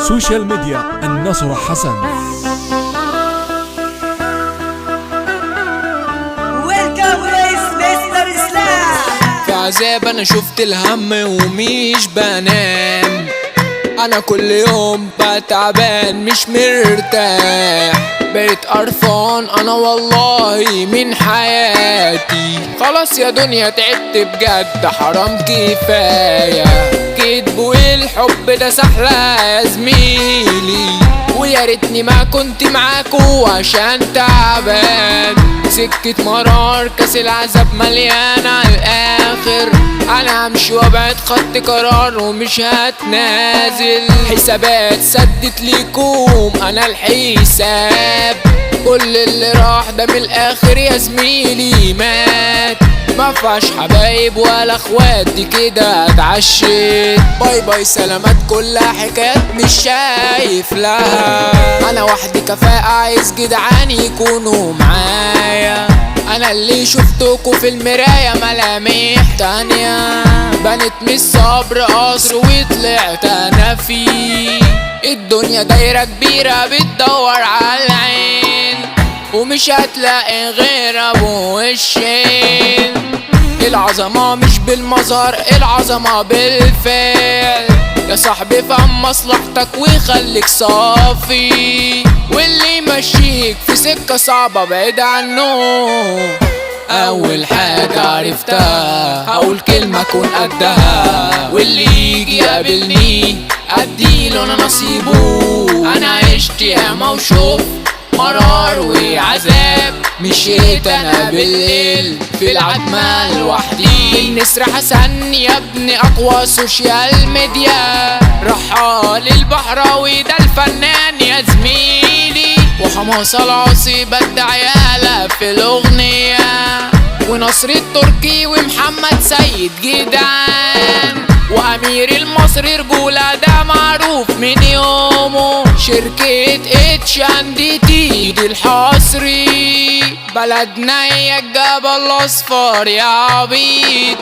سوشيال ميديا النصر حسن. في عذاب انا شفت الهم ومش بنام، انا كل يوم بتعبان مش مرتاح، بقيت قرفان انا والله من حياتي. خلاص يا دنيا تعبت بجد، حرام كفاية كدب والحب ده سحلة يا زميلي، ويا ريتني ما كنت معاكوا عشان تعبان. سكة مرار كاس العذاب مليان على الاخر، انا همشي وابعد خط قرار ومش هتنازل. حسابات سدت ليكم انا الحساب، كل اللي راح ده من الاخر يا زميلي مات. مفعش حبايب ولا اخوات، دي كده اتعشت. باي باي سلامات كلها حكايات مش شايف لها، انا وحدي كفاءة عايز جدعان يكونوا معايا. انا اللي شفتكوا في المراية ملامح تانية، بنت من الصبر قصر وطلعت انا فيه. الدنيا دايرة كبيرة بتدور على العين، ومش هتلاقي غير ابو وشين. العظمة مش بالمظهر، العظمة بالفعل. يا صاحبي فهم مصلحتك وخليك صافي، واللي يمشيك في سكة صعبة بعيد عنه. اول حاجة عرفتها هقول كلمة كون قدها، واللي يجي يقابلني اديله انا نصيبه. انا عشت ياما وشوف مرار وعذاب، مشيت انا بالليل في العتمة لوحدي. النسر حسن يا ابني اقوى سوشيال ميديا، رحال البحراوي ده الفنان يا زميلي، وحماصة العاصي بدع عيالة في الاغنية، ونصر التركي ومحمد سيد جدعان، وامير المصري رجولة ده معروف من يومه. شركة HNDT دي الحصري، بلدنا هي الجبل الاصفر يا عبيد.